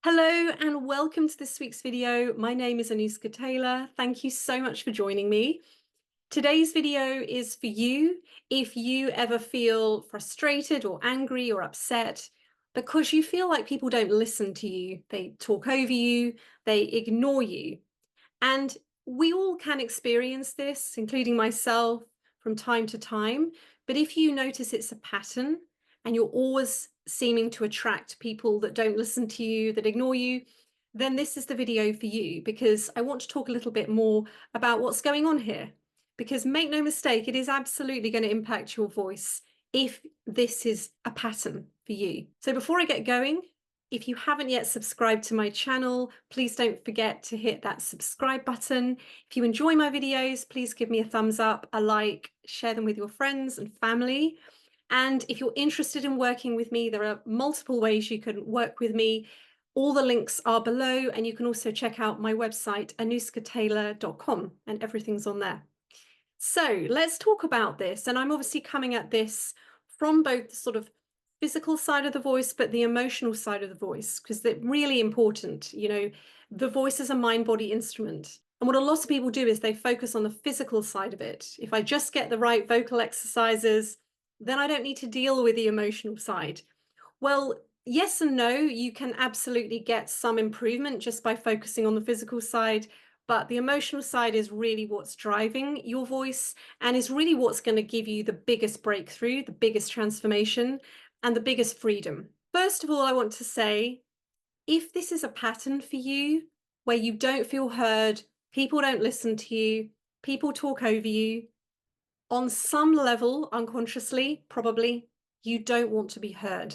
Hello and welcome to this week's video. My name is Anuska Taylor. Thank you so much for joining me. Today's video is for you if you ever feel frustrated or angry or upset because you feel like people don't listen to you. They talk over you, they ignore you. And we all can experience this, including myself, from time to time. But if you notice it's a pattern and you're always seeming to attract people that don't listen to you, that ignore you, then this is the video for you, because I want to talk a little bit more about what's going on here. Because make no mistake, it is absolutely going to impact your voice if this is a pattern for you. So before I get going, if you haven't yet subscribed to my channel, please don't forget to hit that subscribe button. If you enjoy my videos, please give me a thumbs up, a like, share them with your friends and family. And if you're interested in working with me, there are multiple ways you can work with me. All the links are below, and you can also check out my website, anuskataylor.com, and everything's on there. So let's talk about this. And I'm obviously coming at this from both the sort of physical side of the voice, but the emotional side of the voice, because they're really important. The voice is a mind-body instrument. And what a lot of people do is they focus on the physical side of it. If I just get the right vocal exercises, then I don't need to deal with the emotional side. Well, yes and no, you can absolutely get some improvement just by focusing on the physical side. But the emotional side is really what's driving your voice and is really what's going to give you the biggest breakthrough, the biggest transformation, and the biggest freedom. First of all, I want to say, if this is a pattern for you where you don't feel heard, people don't listen to you, people talk over you, on some level, unconsciously, probably, you don't want to be heard.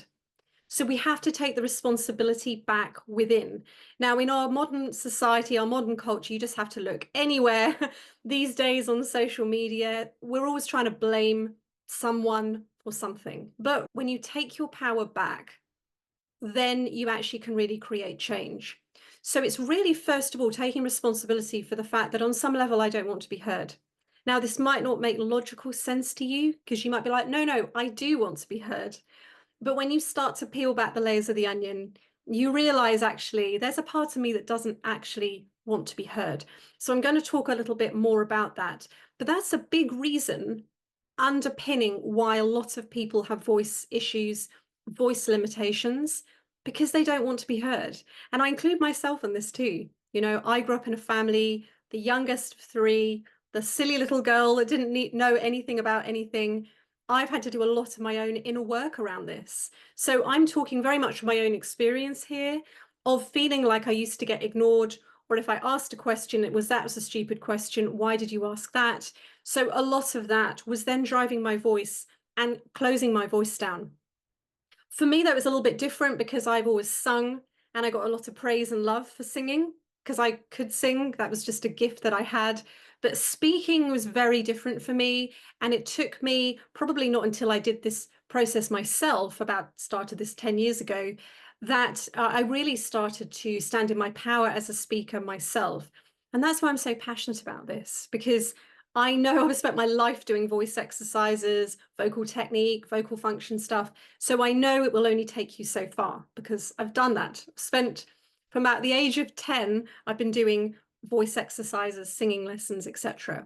So we have to take the responsibility back within. Now, in our modern society, our modern culture, you just have to look anywhere these days on social media. We're always trying to blame someone or something. But when you take your power back, then you actually can really create change. So it's really, first of all, taking responsibility for the fact that on some level, I don't want to be heard. Now, this might not make logical sense to you because you might be like, no, I do want to be heard. But when you start to peel back the layers of the onion, you realize actually there's a part of me that doesn't actually want to be heard. So I'm going to talk a little bit more about that. But that's a big reason underpinning why a lot of people have voice issues, voice limitations, because they don't want to be heard. And I include myself in this too. I grew up in a family, the youngest of three, the silly little girl that didn't know anything about anything. I've had to do a lot of my own inner work around this. So I'm talking very much from my own experience here of feeling like I used to get ignored, or if I asked a question, that was a stupid question. Why did you ask that? So a lot of that was then driving my voice and closing my voice down. For me, that was a little bit different because I've always sung and I got a lot of praise and love for singing because I could sing. That was just a gift that I had. But speaking was very different for me. And it took me probably not until I did this process myself, started this 10 years ago, that I really started to stand in my power as a speaker myself. And that's why I'm so passionate about this, because I know I've spent my life doing voice exercises, vocal technique, vocal function stuff. So I know it will only take you so far because I've done that. Spent from about the age of 10, I've been doing voice exercises, singing lessons, etc.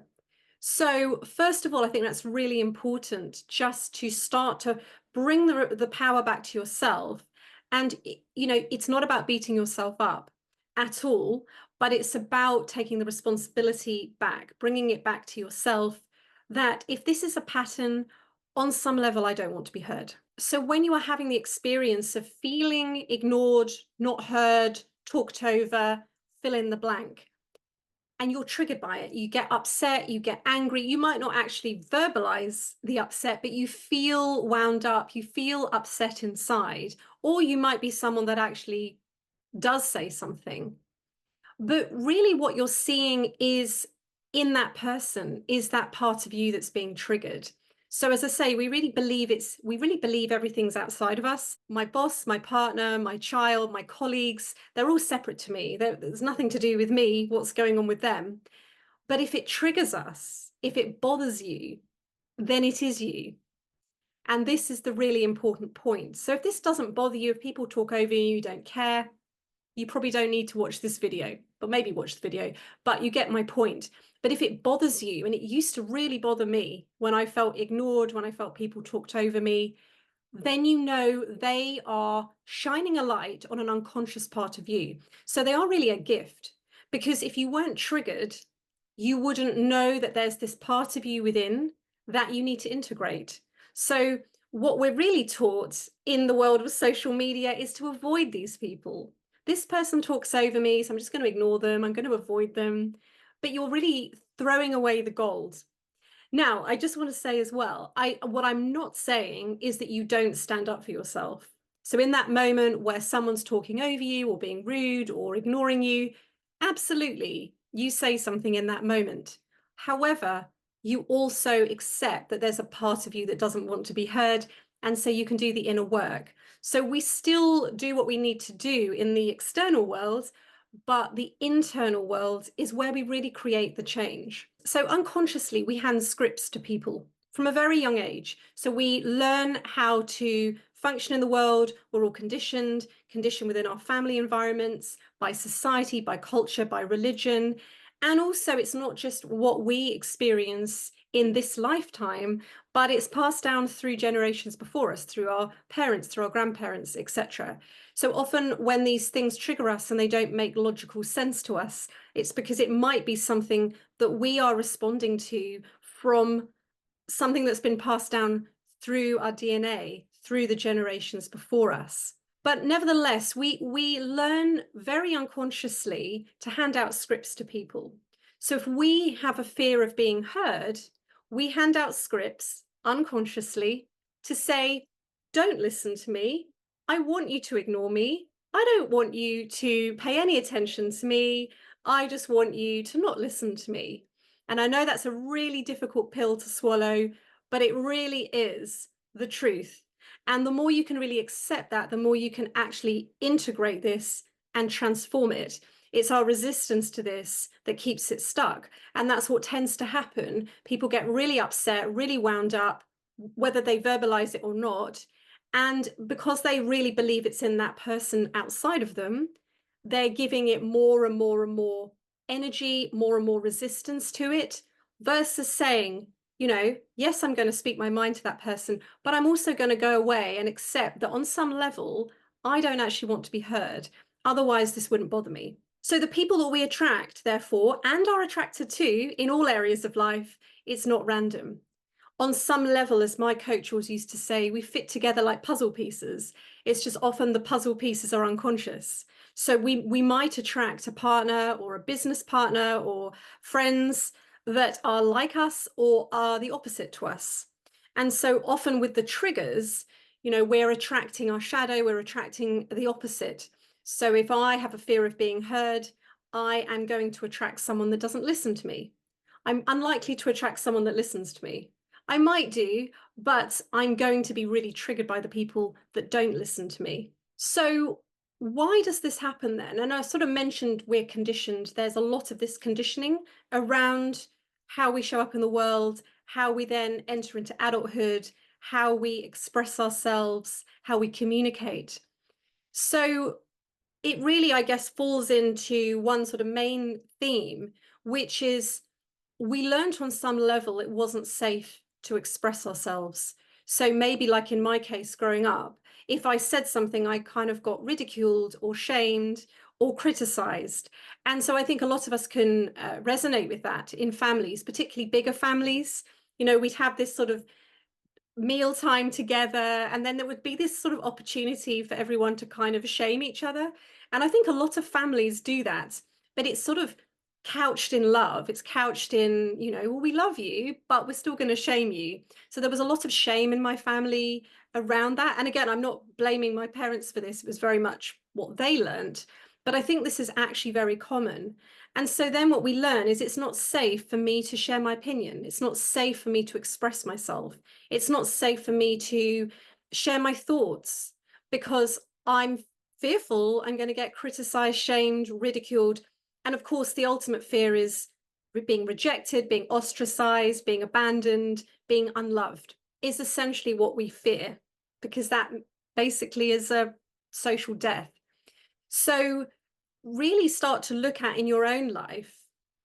So first of all, I think that's really important, just to start to bring the power back to yourself. And, it's not about beating yourself up at all, but it's about taking the responsibility back, bringing it back to yourself, that if this is a pattern, on some level, I don't want to be heard. So when you are having the experience of feeling ignored, not heard, talked over, fill in the blank, and you're triggered by it, you get upset, you get angry, you might not actually verbalize the upset, but you feel wound up, you feel upset inside, or you might be someone that actually does say something. But really what you're seeing is in that person is that part of you that's being triggered. So as I say, we really believe everything's outside of us. My boss, my partner, my child, my colleagues, they're all separate to me. There's nothing to do with me, what's going on with them. But if it triggers us, if it bothers you, then it is you. And this is the really important point. So if this doesn't bother you, if people talk over you, you don't care, you probably don't need to watch this video, but maybe watch the video, but you get my point. But if it bothers you, and it used to really bother me when I felt ignored, when I felt people talked over me, then you know they are shining a light on an unconscious part of you. So they are really a gift, because if you weren't triggered, you wouldn't know that there's this part of you within that you need to integrate. So what we're really taught in the world of social media is to avoid these people. This person talks over me, so I'm just going to ignore them. I'm going to avoid them. But you're really throwing away the gold. Now, I just want to say as well, what I'm not saying is that you don't stand up for yourself. So in that moment where someone's talking over you or being rude or ignoring you, absolutely, you say something in that moment. However, you also accept that there's a part of you that doesn't want to be heard, and so you can do the inner work. So we still do what we need to do in the external world, but the internal world is where we really create the change. So unconsciously, we hand scripts to people from a very young age. So we learn how to function in the world. We're all conditioned within our family environments, by society, by culture, by religion. And also, it's not just what we experience in this lifetime, but it's passed down through generations before us, through our parents, through our grandparents, etc. So often when these things trigger us and they don't make logical sense to us, it's because it might be something that we are responding to from something that's been passed down through our DNA, through the generations before us. But nevertheless, we learn very unconsciously to hand out scripts to people. So if we have a fear of being heard, we hand out scripts unconsciously to say, don't listen to me. I want you to ignore me. I don't want you to pay any attention to me. I just want you to not listen to me. And I know that's a really difficult pill to swallow, but it really is the truth. And the more you can really accept that, the more you can actually integrate this and transform it. It's our resistance to this that keeps it stuck. And that's what tends to happen. People get really upset, really wound up, whether they verbalize it or not. And because they really believe it's in that person outside of them, they're giving it more and more and more energy, more and more resistance to it, versus saying, you know, yes, I'm going to speak my mind to that person, but I'm also going to go away and accept that on some level, I don't actually want to be heard. Otherwise, this wouldn't bother me. So the people that we attract, therefore, and are attracted to in all areas of life, it's not random. On some level, as my coach always used to say, we fit together like puzzle pieces. It's just often the puzzle pieces are unconscious. So we might attract a partner or a business partner or friends that are like us or are the opposite to us. And so often with the triggers, you know, we're attracting our shadow, we're attracting the opposite. So if I have a fear of being heard, I am going to attract someone that doesn't listen to me. I'm unlikely to attract someone that listens to me. I might do, but I'm going to be really triggered by the people that don't listen to me. So why does this happen then? And I sort of mentioned we're conditioned. There's a lot of this conditioning around how we show up in the world, how we then enter into adulthood, how we express ourselves, how we communicate. So it really, I guess, falls into one sort of main theme, which is we learned on some level it wasn't safe to express ourselves. So maybe like in my case growing up, if I said something, I kind of got ridiculed or shamed or criticized. And so I think a lot of us can resonate with that in families, particularly bigger families. You know, we'd have this sort of mealtime together, and then there would be this sort of opportunity for everyone to kind of shame each other. And I think a lot of families do that, but it's sort of couched in love. It's couched in, you know, well, we love you, but we're still going to shame you. So there was a lot of shame in my family around that. And again, I'm not blaming my parents for this. It was very much what they learned. But I think this is actually very common. And so then what we learn is it's not safe for me to share my opinion. It's not safe for me to express myself. It's not safe for me to share my thoughts because I'm fearful I'm going to get criticized, shamed, ridiculed. And of course, the ultimate fear is being rejected, being ostracized, being abandoned, being unloved is essentially what we fear, because that basically is a social death. So really start to look at in your own life,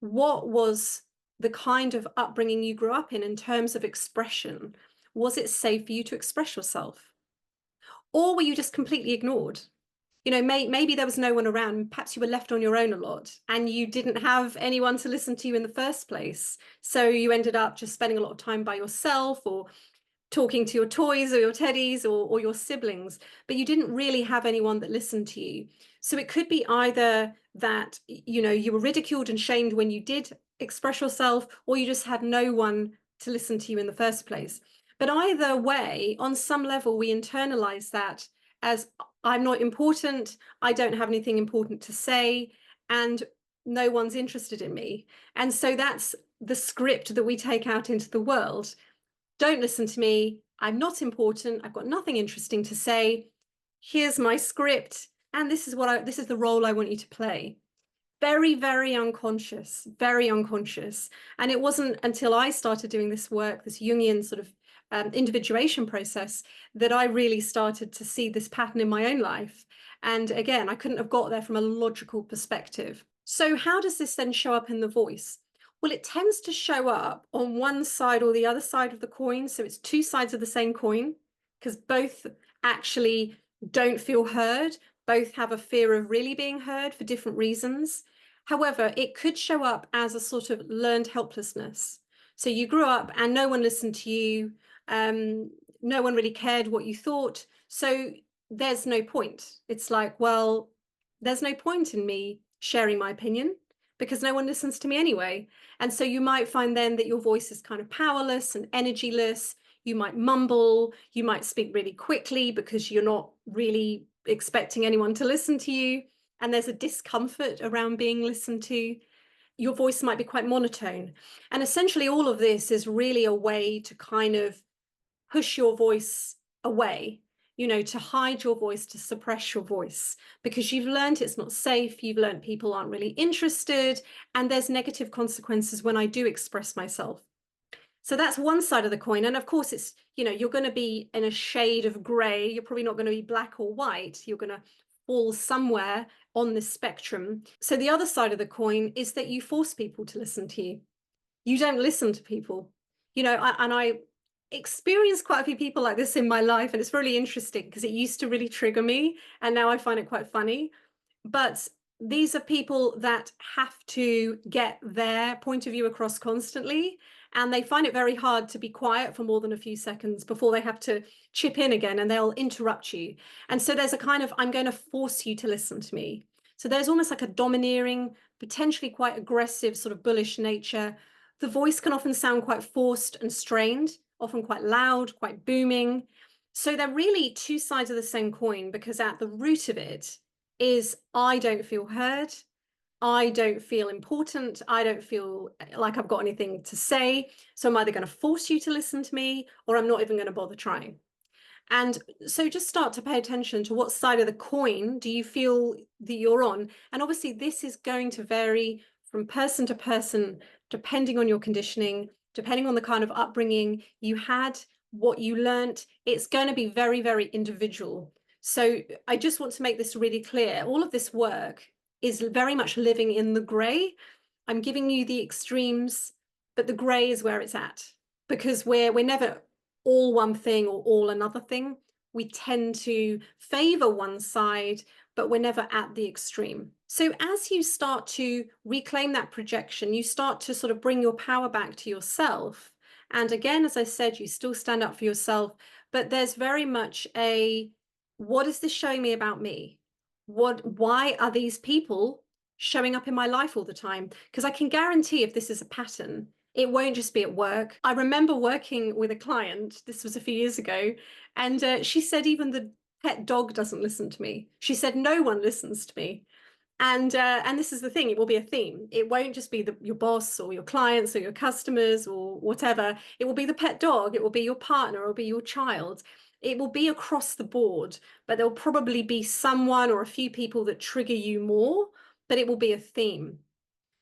what was the kind of upbringing you grew up in terms of expression? Was it safe for you to express yourself? Or were you just completely ignored? Maybe there was no one around. Perhaps you were left on your own a lot and you didn't have anyone to listen to you in the first place. So you ended up just spending a lot of time by yourself, or talking to your toys or your teddies, or your siblings, but you didn't really have anyone that listened to you. So it could be either that, you were ridiculed and shamed when you did express yourself, or you just had no one to listen to you in the first place. But either way, on some level, we internalize that as, I'm not important, I don't have anything important to say, and no one's interested in me. And so that's the script that we take out into the world. Don't listen to me. I'm not important. I've got nothing interesting to say. Here's my script. And this is the role I want you to play. Very, very unconscious, very unconscious. And it wasn't until I started doing this work, this Jungian sort of individuation process, that I really started to see this pattern in my own life. And again, I couldn't have got there from a logical perspective. So how does this then show up in the voice? Well, it tends to show up on one side or the other side of the coin. So it's two sides of the same coin, because both actually don't feel heard. Both have a fear of really being heard for different reasons. However, it could show up as a sort of learned helplessness. So you grew up and no one listened to you. No one really cared what you thought. So there's no point. It's like, well, there's no point in me sharing my opinion because no one listens to me anyway. And so you might find then that your voice is kind of powerless and energyless. You might mumble, you might speak really quickly because you're not really expecting anyone to listen to you. And there's a discomfort around being listened to. Your voice might be quite monotone. And essentially all of this is really a way to kind of push your voice away, to hide your voice, to suppress your voice, because you've learned it's not safe. You've learned people aren't really interested, and there's negative consequences when I do express myself. So that's one side of the coin. And of course, it's, you're going to be in a shade of gray. You're probably not going to be black or white. You're going to fall somewhere on this spectrum. So the other side of the coin is that you force people to listen to you. You don't listen to people. I experienced quite a few people like this in my life, and it's really interesting because it used to really trigger me, and now I find it quite funny. But these are people that have to get their point of view across constantly, and they find it very hard to be quiet for more than a few seconds before they have to chip in again, and they'll interrupt you. And so there's a kind of, I'm going to force you to listen to me. So there's almost like a domineering, potentially quite aggressive, sort of bullish nature. The voice can often sound quite forced and strained, often quite loud, quite booming. So they're really two sides of the same coin, because at the root of it is, I don't feel heard. I don't feel important. I don't feel like I've got anything to say. So I'm either going to force you to listen to me, or I'm not even going to bother trying. And so just start to pay attention to what side of the coin do you feel that you're on. And obviously this is going to vary from person to person, depending on your conditioning, depending on the kind of upbringing you had, what you learnt. It's going to be very, very individual. So I just want to make this really clear. All of this work is very much living in the gray. I'm giving you the extremes, but the gray is where it's at, because we're never all one thing or all another thing. We tend to favor one side, but we're never at the extreme. So as you start to reclaim that projection, you start to sort of bring your power back to yourself. And again, as I said, you still stand up for yourself, but there's very much a, what is this showing me about me? Why are these people showing up in my life all the time? Because I can guarantee if this is a pattern, it won't just be at work. I remember working with a client, this was a few years ago, and she said even the pet dog doesn't listen to me. She said no one listens to me. And this is the thing, it will be a theme. It won't just be your boss or your clients or your customers or whatever. It will be the pet dog, it will be your partner, it will be your child. It will be across the board, but there'll probably be someone or a few people that trigger you more, but it will be a theme.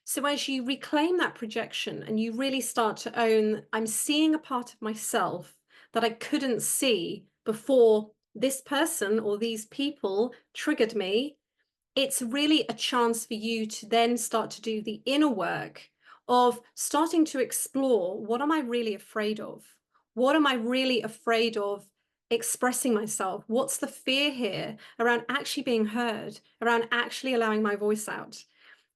So as you reclaim that projection and you really start to own, I'm seeing a part of myself that I couldn't see before this person or these people triggered me, it's really a chance for you to then start to do the inner work of starting to explore, what am I really afraid of? What am I really afraid of expressing myself? What's the fear here around actually being heard, around actually allowing my voice out,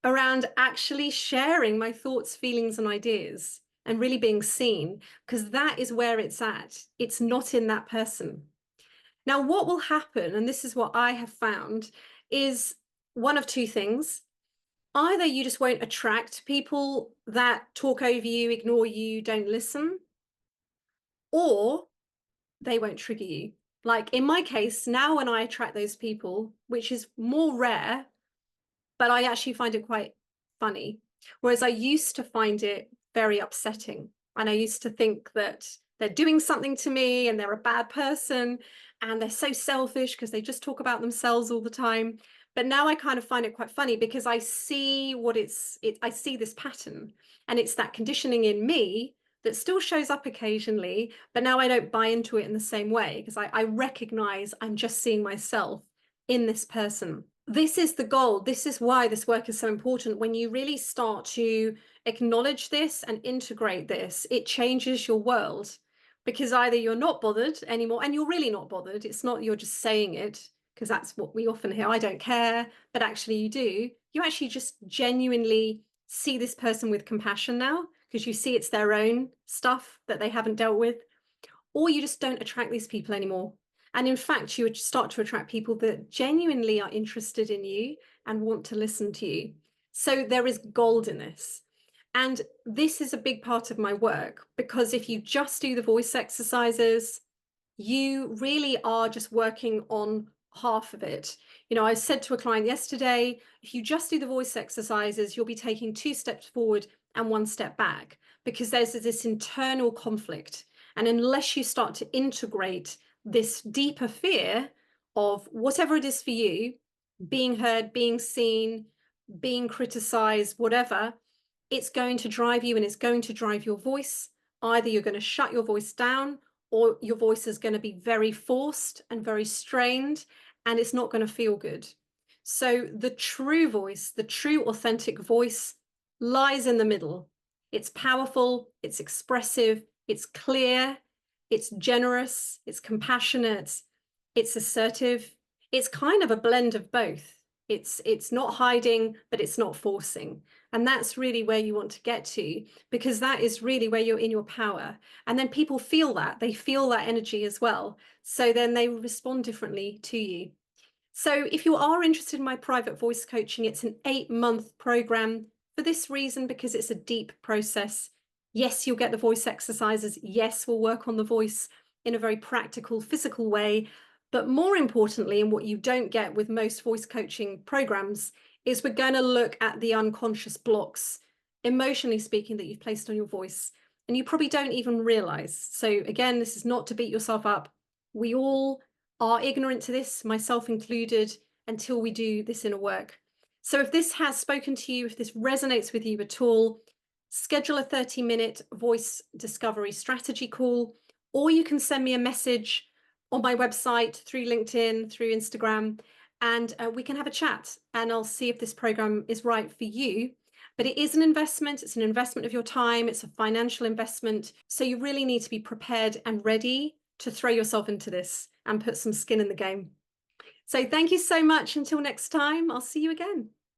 around actually sharing my thoughts, feelings, and ideas, and really being seen? Because that is where it's at. It's not in that person. Now, what will happen, and this is what I have found, is one of two things. Either you just won't attract people that talk over you, ignore you, don't listen, or they won't trigger you. Like in my case, now when I attract those people, which is more rare, but I actually find it quite funny. Whereas I used to find it very upsetting. And I used to think that they're doing something to me and they're a bad person and they're so selfish because they just talk about themselves all the time. But now I kind of find it quite funny because I see I see this pattern, and it's that conditioning in me that still shows up occasionally, but now I don't buy into it in the same way because I recognize I'm just seeing myself in this person. This is the goal. This is why this work is so important. When you really start to acknowledge this and integrate this, it changes your world, because either you're not bothered anymore, and you're really not bothered. It's not you're just saying it, because that's what we often hear. I don't care, but actually you do. You actually just genuinely see this person with compassion now, because you see it's their own stuff that they haven't dealt with, or you just don't attract these people anymore. And in fact, you would start to attract people that genuinely are interested in you and want to listen to you. So there is gold in this. And this is a big part of my work, because if you just do the voice exercises, you really are just working on half of it. You know, I said to a client yesterday, if you just do the voice exercises, you'll be taking 2 steps forward and 1 step back, because there's this internal conflict. And unless you start to integrate this deeper fear of whatever it is for you, being heard, being seen, being criticized, whatever, it's going to drive you and it's going to drive your voice. Either you're going to shut your voice down, or your voice is going to be very forced and very strained, and it's not going to feel good. So the true voice, the true authentic voice, lies in the middle. It's powerful, it's expressive, it's clear, it's generous, it's compassionate, it's assertive. It's kind of a blend of both. It's not hiding, but it's not forcing. And that's really where you want to get to, because that is really where you're in your power. And then people feel that, they feel that energy as well. So then they respond differently to you. So if you are interested in my private voice coaching, it's an 8-month program for this reason, because it's a deep process. Yes, you'll get the voice exercises. Yes, we'll work on the voice in a very practical, physical way. But more importantly, and what you don't get with most voice coaching programs, is we're going to look at the unconscious blocks, emotionally speaking, that you've placed on your voice, and you probably don't even realize. So again, this is not to beat yourself up. We all are ignorant to this, myself included, until we do this inner work. So if this has spoken to you, if this resonates with you at all, schedule a 30-minute voice discovery strategy call, or you can send me a message on my website, through LinkedIn, through Instagram, and we can have a chat, and I'll see if this program is right for you. But it is an investment. It's an investment of your time. It's a financial investment. So you really need to be prepared and ready to throw yourself into this and put some skin in the game. So thank you so much. Until next time, I'll see you again.